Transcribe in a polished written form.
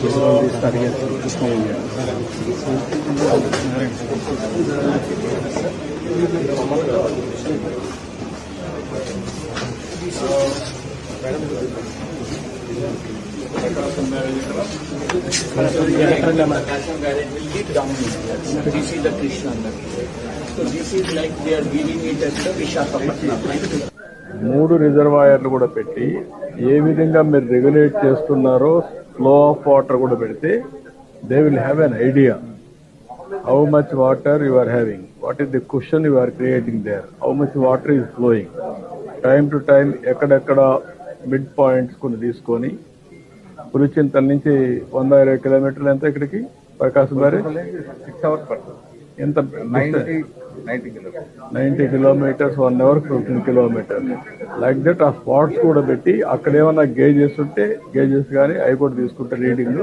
This is the Krishna Nagar. So this is like they are giving it as the Vishakhapatnam. 3 రిజర్వాయర్లు కూడా పెట్టి ఏ విధంగా మీరు regulate చేస్తున్నారో ఫ్లో ఆఫ్ వాటర్ కూడా పెడితే they will have an idea how much water you are having, what is the question you are creating there, how much water is flowing. Time to time ఎక్కడెక్కడ mid points కొన్ని తీసుకొని పులిచింతల నుంచి 120 కిలోమీటర్లు ఎంత ఇక్కడికి ప్రకాశం గారి 6 hours పడుతుంది. ఎంత 90 kilometers 1 hour 15 kilometers like that. ఆ స్పాట్స్ కూడా పెట్టి అక్కడ ఏమన్నా గేజెస్ ఉంటే గేజెస్ కానీ అవి కూడా తీసుకుంటే రీడింగ్